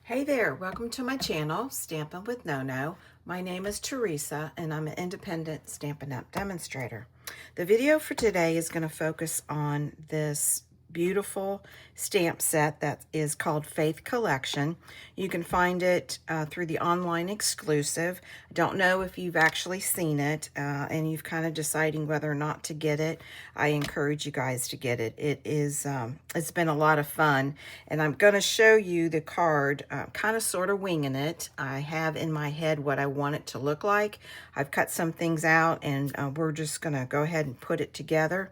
Hey there, welcome to my channel, Stampin' with No. My name is Teresa and I'm an independent Stampin' Up demonstrator. The video for today is going to focus on this beautiful stamp set that is called Faith Collection. You can find it through the online exclusive. I don't know if you've actually seen it and you've kind of deciding whether or not to get it. I encourage you guys to get it. It is it's been a lot of fun, and I'm going to show you the card kind of sort of winging it. I have in my head what I want it to look like. I've cut some things out and we're just going to go ahead and put it together.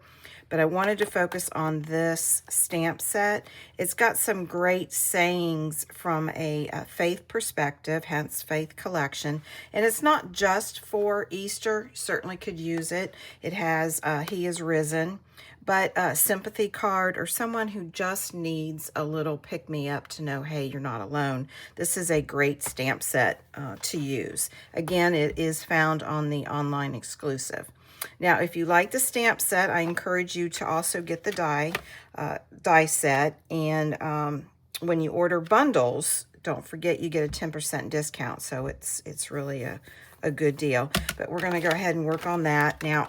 But I wanted to focus on this stamp set. It's got some great sayings from a faith perspective, hence Faith Collection. And it's not just for Easter. Certainly could use it. It has He is Risen, but a sympathy card or someone who just needs a little pick-me-up to know, hey, you're not alone. This is a great stamp set to use. Again, it is found on the online exclusive. Now, if you like the stamp set, I encourage you to also get the die set. And when you order bundles, don't forget you get a 10% discount. So it's really a good deal. But we're going to go ahead and work on that. Now,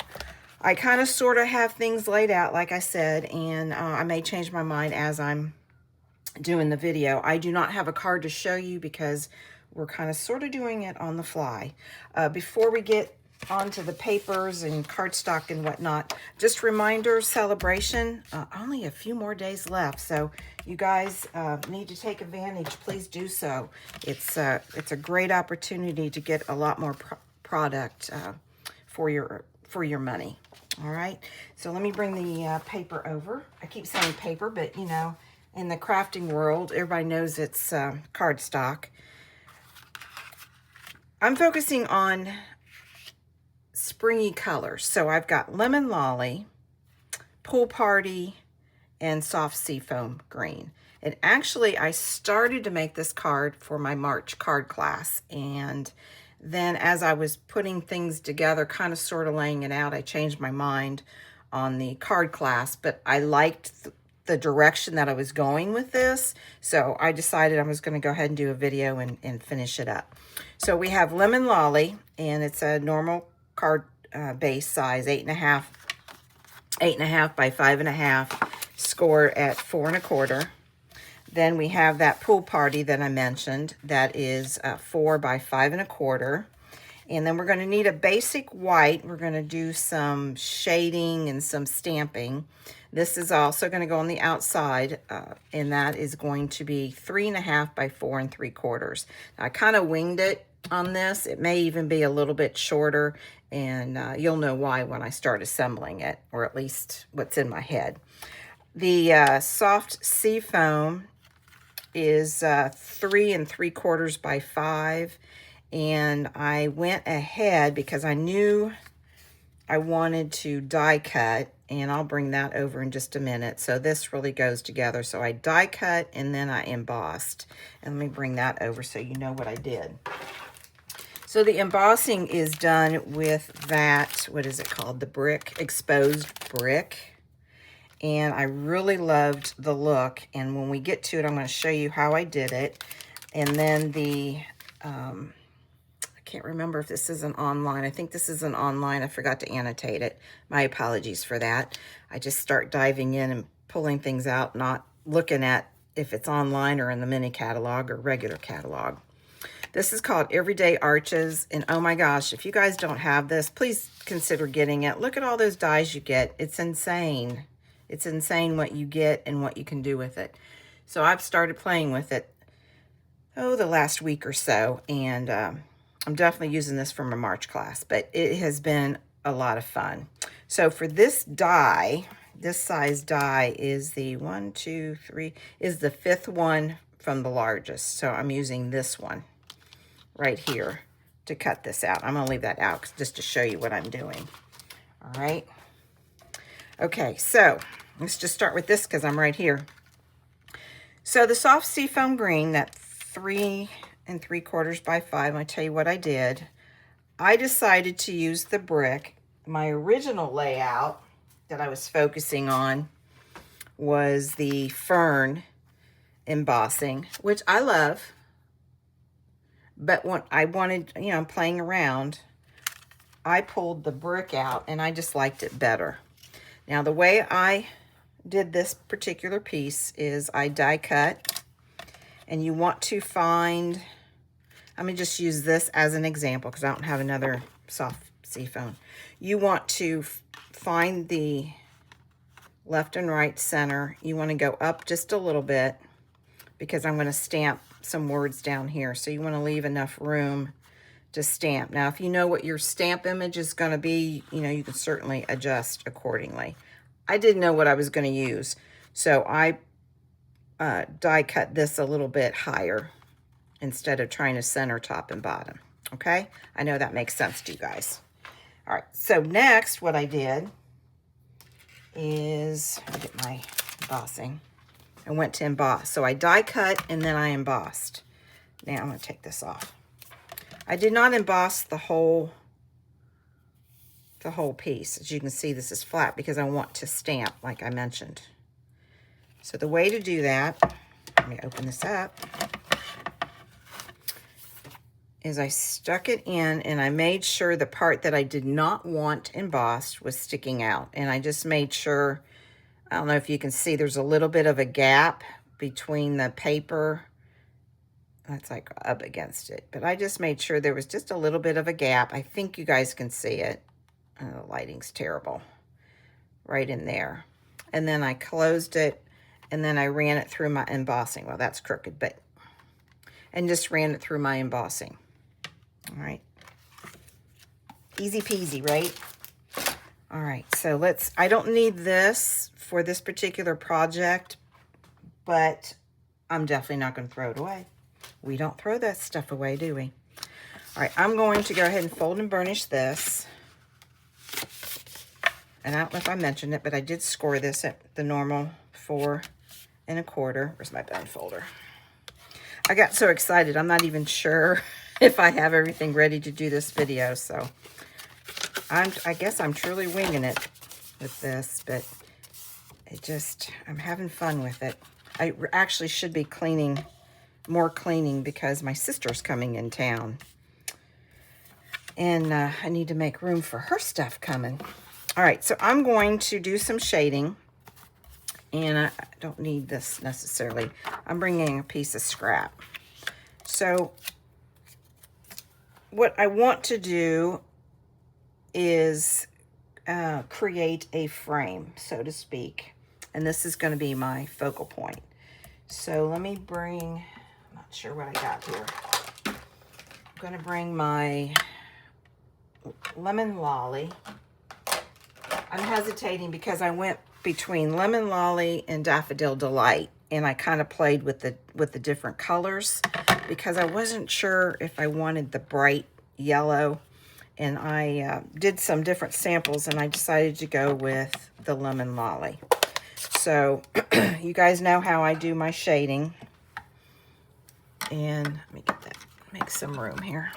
I kind of sort of have things laid out, like I said, and I may change my mind as I'm doing the video. I do not have a card to show you because we're kind of sort of doing it on the fly. Before we get onto the papers and cardstock and whatnot, just reminder, celebration, only a few more days left, so you guys need to take advantage. Please do so. It's a great opportunity to get a lot more product for your money. All right, so let me bring the paper over. I keep saying paper, but you know, in the crafting world, everybody knows it's cardstock. I'm focusing on springy colors. So I've got Lemon Lolly, Pool Party, and Soft Seafoam Green. And actually, I started to make this card for my March card class. And then as I was putting things together, kind of sort of laying it out, I changed my mind on the card class. But I liked the direction that I was going with this. So I decided I was going to go ahead and do a video and finish it up. So we have Lemon Lolly, and it's a normal card base size, 8.5 by 5.5, score at 4 1/4. Then we have that Pool Party that I mentioned, that is 4 by 5 1/4. And then we're going to need a basic white. We're going to do some shading and some stamping. This is also going to go on the outside, and that is going to be 3.5 by 4 3/4. Now, I kind of winged it on this. It may even be a little bit shorter, and you'll know why when I start assembling it, or at least what's in my head. The Soft Seafoam is 3 3/4 by 5, and I went ahead because I knew I wanted to die cut, and I'll bring that over in just a minute. So this really goes together. So I die cut and then I embossed. And let me bring that over so you know what I did. So the embossing is done with that, what is it called? The brick, exposed brick. And I really loved the look. And when we get to it, I'm going to show you how I did it. And then the, I can't remember if this is an online. I think this is an online. I forgot to annotate it. My apologies for that. I just start diving in and pulling things out, not looking at if it's online or in the mini catalog or regular catalog. This is called Everyday Arches, and oh my gosh, if you guys don't have this, please consider getting it. Look at all those dies you get. It's insane. It's insane what you get and what you can do with it. So I've started playing with it, the last week or so, and I'm definitely using this for my March class, but it has been a lot of fun. So for this die, this size die is the 1, 2, 3, is the 5th one from the largest. So I'm using this one right here to cut this out. I'm going to leave that out just to show you what I'm doing. All right. Okay, so let's just start with this because I'm right here. So the Soft Seafoam Green, that 3 3/4 by 5, I'll tell you what I did. I decided to use the brick. My original layout that I was focusing on was the fern embossing, which I love. But when I wanted, you know, playing around, I pulled the brick out and I just liked it better. Now the way I did this particular piece is I die cut, and you want to find, I'm going to just use this as an example because I don't have another soft seafoam. You want to find the left and right center. You want to go up just a little bit because I'm going to stamp some words down here. So you want to leave enough room to stamp. Now, if you know what your stamp image is going to be, you know, you can certainly adjust accordingly. I didn't know what I was going to use, so I die cut this a little bit higher instead of trying to center top and bottom. Okay? I know that makes sense to you guys. All right, so next what I did is, I get my embossing. I went to emboss. So I die cut and then I embossed. Now I'm going to take this off. I did not emboss the whole piece. As you can see, this is flat because I want to stamp like I mentioned. So the way to do that, let me open this up, is I stuck it in and I made sure the part that I did not want embossed was sticking out. And I just made sure, I don't know if you can see, there's a little bit of a gap between the paper. That's like up against it. But I just made sure there was just a little bit of a gap. I think you guys can see it. The lighting's terrible. Right in there. And then I closed it and then I ran it through my embossing. Well, that's crooked, but, and just ran it through my embossing. All right. Easy peasy, right? All right, so I don't need this for this particular project, but I'm definitely not going to throw it away. We don't throw that stuff away, do we? All right, I'm going to go ahead and fold and burnish this. And I don't know if I mentioned it, but I did score this at the normal 4 1/4. Where's my bone folder? I got so excited, I'm not even sure if I have everything ready to do this video, so I guess I'm truly winging it with this, but I'm having fun with it. I actually should be more cleaning because my sister's coming in town. And I need to make room for her stuff coming. All right, so I'm going to do some shading. And I don't need this necessarily. I'm bringing a piece of scrap. So what I want to do is create a frame, so to speak. And this is going to be my focal point. So let me bring, I'm not sure what I got here. I'm going to bring my Lemon Lolly. I'm hesitating because I went between Lemon Lolly and Daffodil Delight, and I kind of played with the different colors because I wasn't sure if I wanted the bright yellow, and I did some different samples and I decided to go with the Lemon Lolly. So you guys know how I do my shading, and let me get that, make some room here.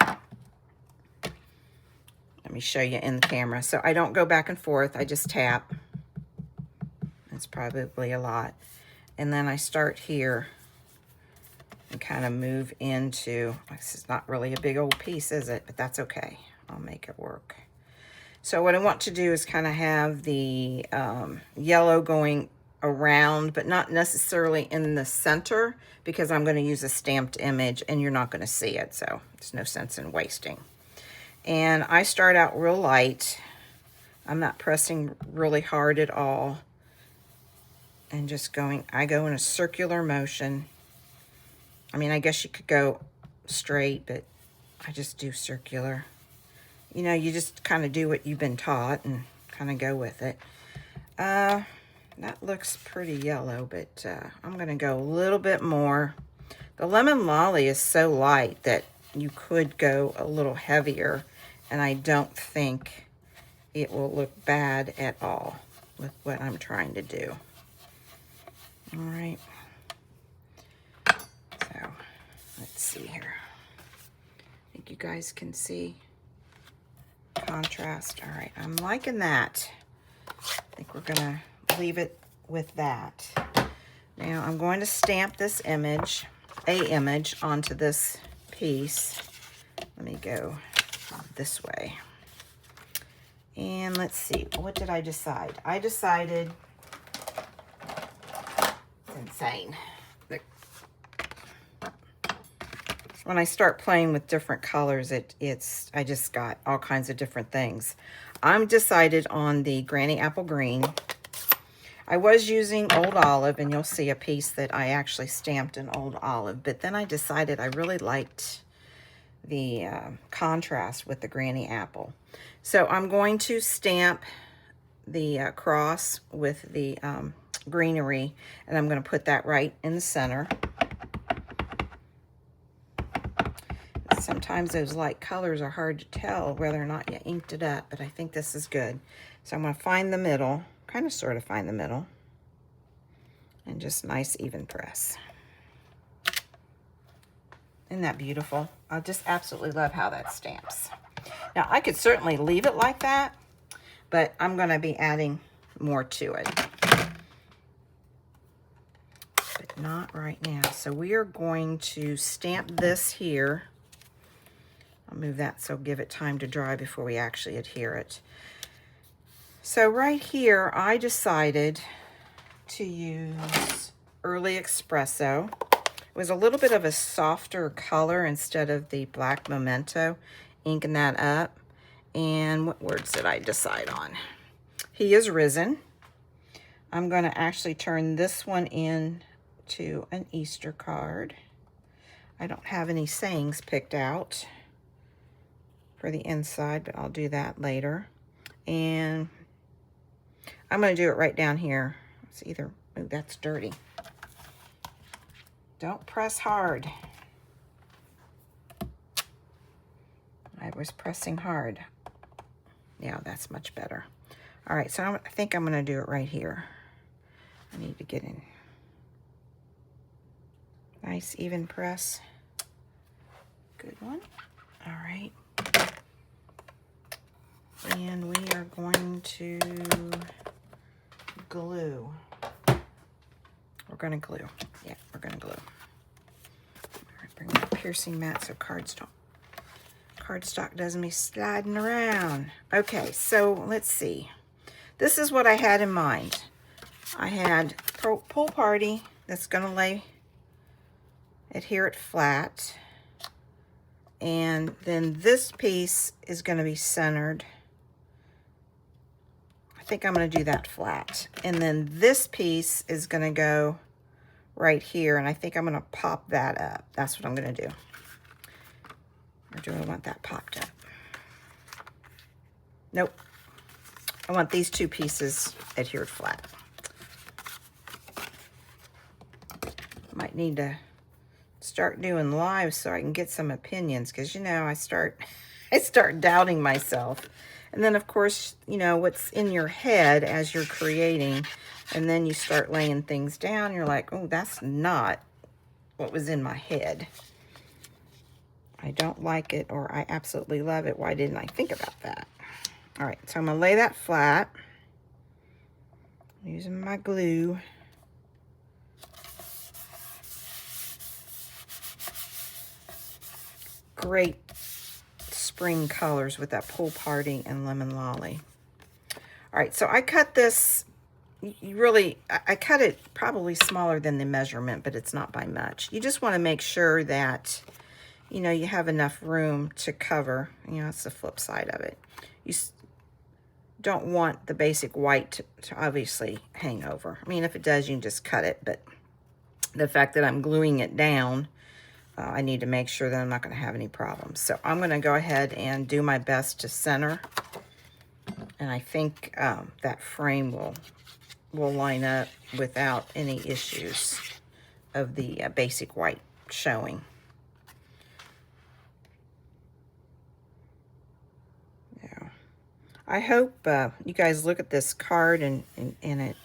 Let me show you in the camera. So I don't go back and forth, I just tap. It's probably a lot. And then I start here and kind of move into, this is not really a big old piece, is it? But that's okay. I'll make it work. So what I want to do is kind of have the yellow going around, but not necessarily in the center because I'm going to use a stamped image and you're not going to see it. So there's no sense in wasting. And I start out real light. I'm not pressing really hard at all. And just I go in a circular motion. I mean, I guess you could go straight, but I just do circular. You know, you just kind of do what you've been taught and kind of go with it. That looks pretty yellow, but I'm going to go a little bit more. The Lemon Lolly is so light that you could go a little heavier, and I don't think it will look bad at all with what I'm trying to do. All right, so let's see here. I think you guys can see contrast. All right, I'm liking that. I think we're gonna leave it with that. Now I'm going to stamp this image, onto this piece. Let me go this way. And let's see, what did I decide? I decided, it's insane. When I start playing with different colors, I just got all kinds of different things. I'm decided on the Granny Apple Green. I was using Old Olive, and you'll see a piece that I actually stamped in Old Olive, but then I decided I really liked the contrast with the Granny Apple. So I'm going to stamp the cross with the greenery, and I'm going to put that right in the center. Sometimes those light colors are hard to tell whether or not you inked it up, but I think this is good. So I'm going to find the middle, kind of sort of find the middle, and just nice even press. Isn't that beautiful? I just absolutely love how that stamps. Now, I could certainly leave it like that, but I'm going to be adding more to it. But not right now. So we are going to stamp this here. I'll move that so give it time to dry before we actually adhere it. So right here, I decided to use Early Espresso. It was a little bit of a softer color instead of the black Memento, inking that up. And what words did I decide on? He is Risen. I'm going to actually turn this one into an Easter card. I don't have any sayings picked out for the inside, but I'll do that later. And I'm going to do it right down here. It's either, oh, that's dirty. Don't press hard. I was pressing hard. Yeah, that's much better. All right, so I think I'm going to do it right here. I need to get in. Nice even press. Good one. All right. And we are going to glue. We're going to glue. Yeah, we're going to glue. All right, bring my piercing mat so cardstock doesn't be sliding around. Okay, so let's see. This is what I had in mind. I had Pool Party that's going to adhere it flat. And then this piece is going to be centered. I think I'm going to do that flat. And then this piece is going to go right here. And I think I'm going to pop that up. That's what I'm going to do. Or do I want that popped up? Nope. I want these two pieces adhered flat. Might need to start doing live so I can get some opinions, because, you know, I start doubting myself. And then, of course, you know, what's in your head as you're creating, and then you start laying things down, you're like, oh, that's not what was in my head. I don't like it, or I absolutely love it. Why didn't I think about that? All right, so I'm going to lay that flat using my glue. Great spring colors with that Pool Party and Lemon Lolly. All right, so I cut this, I cut it probably smaller than the measurement, but it's not by much. You just want to make sure that, you know, you have enough room to cover. You know, it's the flip side of it. You don't want the basic white to obviously hang over. I mean, if it does, you can just cut it, but the fact that I'm gluing it down, I need to make sure that I'm not going to have any problems. So I'm going to go ahead and do my best to center. And I think that frame will line up without any issues of the basic white showing. Yeah. I hope you guys look at this card and it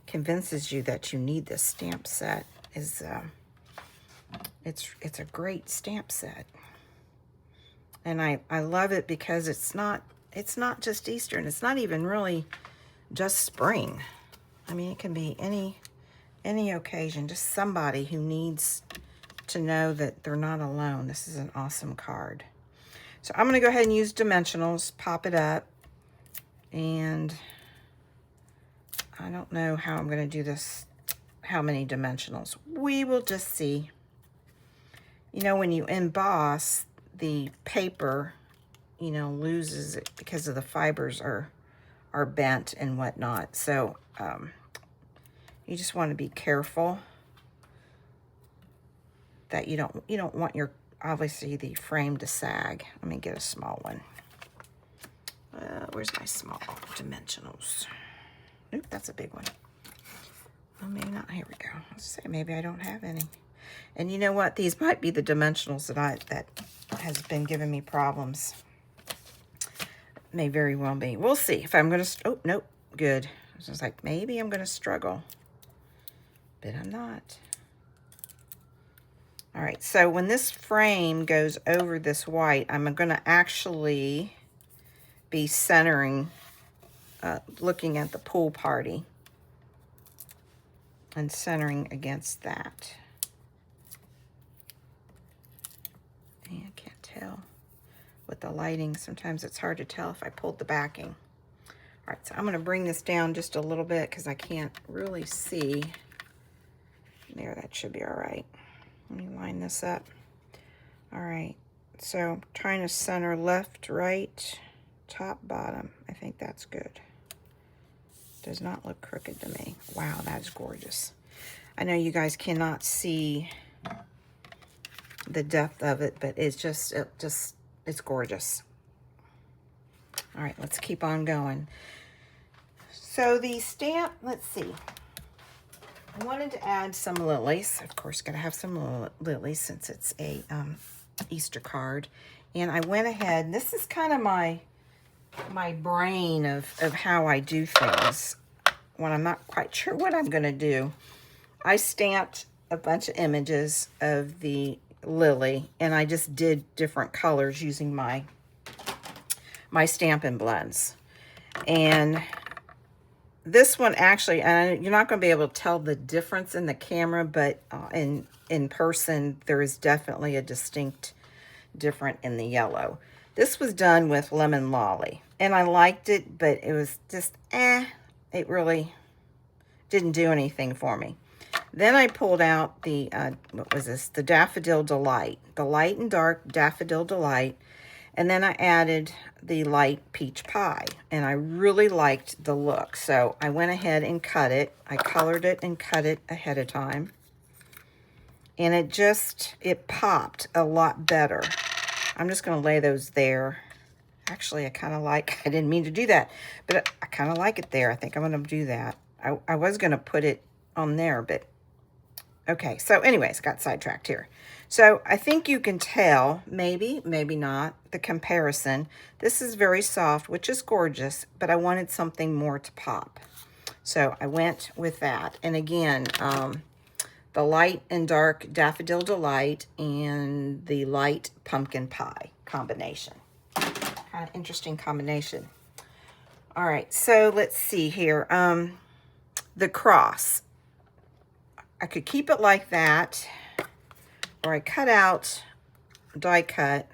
convinces you that you need this stamp set. It's a great stamp set, and I love it because it's not just Easter, and it's not even really just spring. I mean, it can be any occasion, just somebody who needs to know that they're not alone. This is an awesome card. So I'm going to go ahead and use dimensionals, pop it up, and I don't know how I'm going to do this, how many dimensionals. We will just see. You know, when you emboss, the paper, you know, loses it because of the fibers are bent and whatnot. So you just want to be careful that you don't want your, obviously, the frame to sag. Let me get a small one. Where's my small dimensionals? Oop, that's a big one. Oh, maybe not. Here we go. Let's say maybe I don't have any. And you know what? These might be the dimensionals that has been giving me problems. May very well be. We'll see if I'm going to, oh, nope, good. I was just like, maybe I'm going to struggle, but I'm not. All right, so when this frame goes over this white, I'm going to actually be centering, looking at the pool party and centering against that. I can't tell with the lighting. Sometimes it's hard to tell if I pulled the backing. All right, so I'm going to bring this down just a little bit because I can't really see. There, that should be all right. Let me line this up. All right, so I'm trying to center left, right, top, bottom. I think that's good. Does not look crooked to me. Wow, that is gorgeous. I know you guys cannot see the depth of it, but it's it's gorgeous. All right, let's keep on going. So the stamp, let's see. I wanted to add some lilies. Of course, got to have some lilies since it's a Easter card. And I went ahead, this is kind of my brain of how I do things when I'm not quite sure what I'm going to do. I stamped a bunch of images of the lily, and I just did different colors using my Stampin' Blends. And this one actually, and you're not going to be able to tell the difference in the camera, but in person, there is definitely a distinct difference in the yellow. This was done with Lemon Lolly, and I liked it, but it was just, it really didn't do anything for me. Then I pulled out the, what was this? The Daffodil Delight, the light and dark Daffodil Delight. And then I added the light peach pie, and I really liked the look. So I went ahead and cut it. I colored it and cut it ahead of time. And it popped a lot better. I'm just going to lay those there. Actually, I didn't mean to do that, but I kind of like it there. I think I'm going to do that. I was going to put it on there, but okay. So anyways, got sidetracked here. So I think you can tell, maybe not, the comparison. This is very soft, which is gorgeous, but I wanted something more to pop. So I went with that. And again, the light and dark Daffodil Delight and the light pumpkin pie combination. Kind of interesting combination. All right, so let's see here. The cross. I could keep it like that, or I cut out, die cut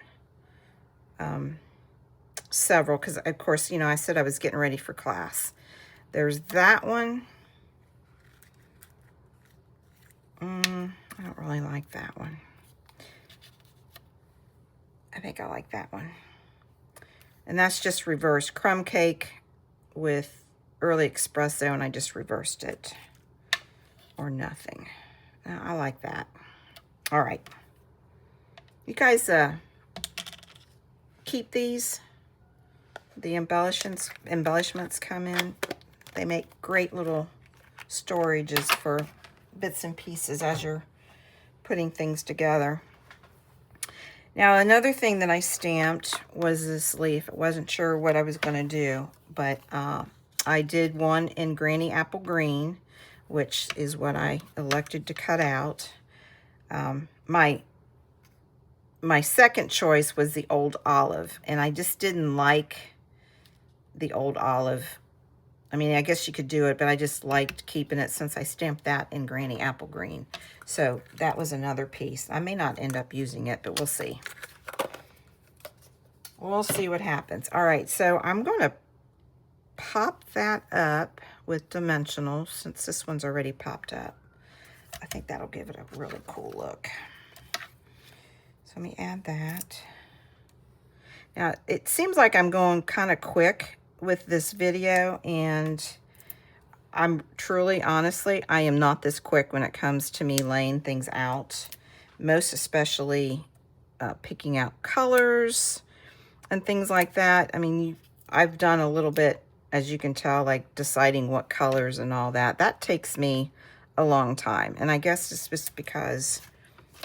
several, because of course, I said I was getting ready for class. There's that one. I don't really like that one. I think I like that one. And that's just reversed crumb cake with early espresso, and I just reversed it. Or nothing. I like that. All right. You guys keep these. The embellishments come in. They make great little storages for bits and pieces as you're putting things together. Now, another thing that I stamped was this leaf. I wasn't sure what I was going to do, but I did one in Granny Apple Green, which is what I elected to cut out. My second choice was the Old Olive, and I just didn't like the Old Olive. I mean, I guess you could do it, but I just liked keeping it since I stamped that in Granny Apple Green. So that was another piece. I may not end up using it, but we'll see. We'll see what happens. All right, so I'm going to pop that up with dimensional since this one's already popped up. I think that'll give it a really cool look. So let me add that. Now, it seems like I'm going kind of quick with this video, and I'm truly, honestly, I am not this quick when it comes to me laying things out, most especially picking out colors and things like that. I mean, I've done a little bit, as you can tell, like deciding what colors and all that. That takes me a long time. And I guess it's just because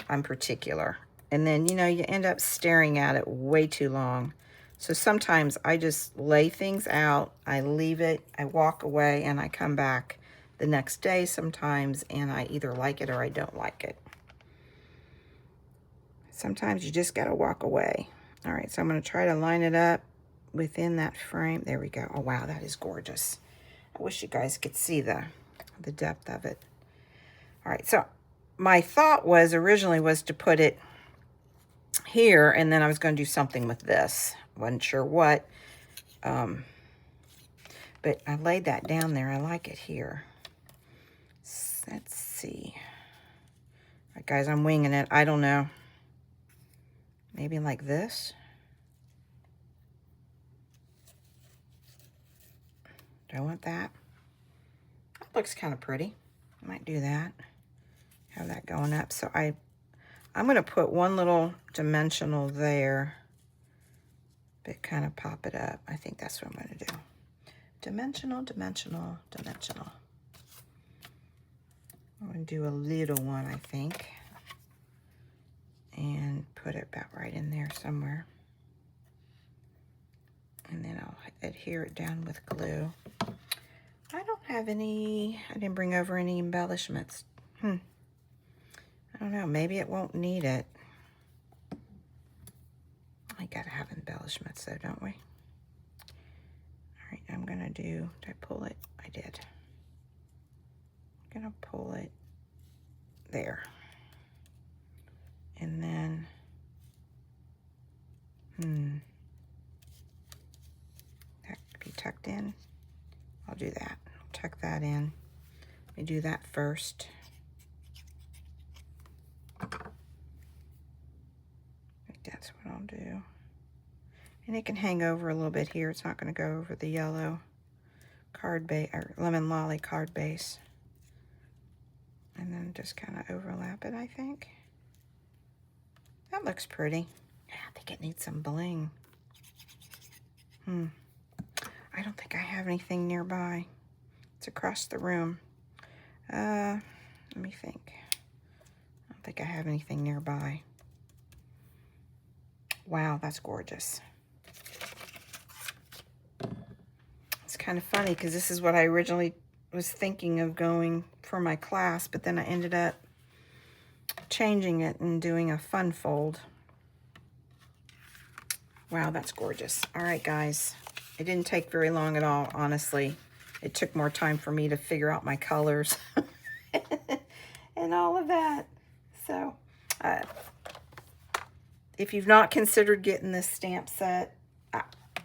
I'm particular. And then, you know, you end up staring at it way too long. So sometimes I just lay things out, I leave it, I walk away, and I come back the next day sometimes, and I either like it or I don't like it. Sometimes you just gotta walk away. All right, so I'm gonna try to line it up within that frame. There we go. Oh, wow, that is gorgeous. I wish you guys could see the depth of it. All right, so my thought was originally was to put it here, and then I was going to do something with this. Wasn't sure what, but I laid that down there. I like it here. Let's see. All right, guys, I'm winging it. I don't know. Maybe like this. Do I want that? That looks kind of pretty. I might do that. Have that going up. So I'm going to put one little dimensional there, but kind of pop it up. I think that's what I'm going to do. Dimensional, dimensional, dimensional. I'm going to do a little one, I think, and put it about right in there somewhere. And then I'll adhere it down with glue. I don't have any, I didn't bring over any embellishments. I don't know, maybe it won't need it. I gotta have embellishments though, don't we? All right, I'm gonna do, did I pull it? I did. I'm gonna pull it there. And then, that could be tucked in. I'll do that. I'll tuck that in. Let me do that first. I think that's what I'll do. And it can hang over a little bit here. It's not going to go over the yellow card base or lemon lolly card base. And then just kind of overlap it, I think. That looks pretty. Yeah, I think it needs some bling. I don't think I have anything nearby. It's across the room. Let me think. I don't think I have anything nearby. Wow, that's gorgeous. It's kind of funny because this is what I originally was thinking of going for my class, but then I ended up changing it and doing a fun fold. Wow, that's gorgeous. All right, guys. It didn't take very long at all, honestly. It took more time for me to figure out my colors and all of that. So, if you've not considered getting this stamp set,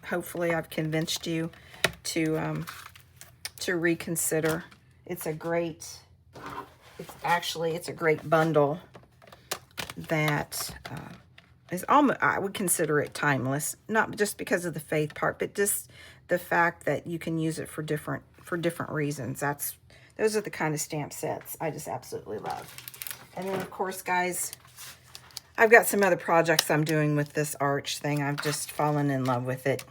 hopefully I've convinced you to reconsider. It's a great, it's a great bundle that is almost, I would consider it timeless, not just because of the faith part, but just the fact that you can use it for different reasons. Those are the kind of stamp sets I just absolutely love. And then of course, guys, I've got some other projects I'm doing with this arch thing. I've just fallen in love with it.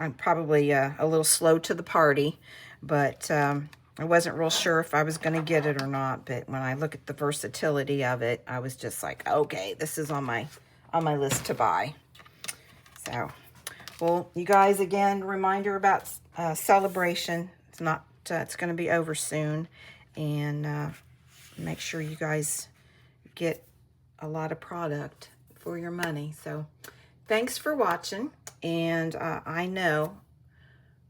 I'm probably a little slow to the party, but I wasn't real sure if I was going to get it or not. But when I look at the versatility of it, I was just like, okay, this is on my list to buy. So, well, you guys, again, reminder about celebration. It's going to be over soon, and make sure you guys get a lot of product for your money. So thanks for watching, and I know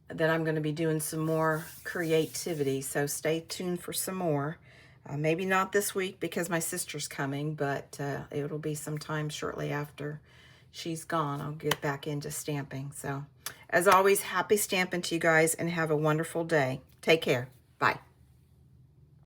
that I'm going to be doing some more creativity, so stay tuned for some more. Maybe not this week because my sister's coming, but it'll be sometime shortly after she's gone. I'll get back into stamping. So as always, happy stamping to you guys and have a wonderful day. Take care. Bye.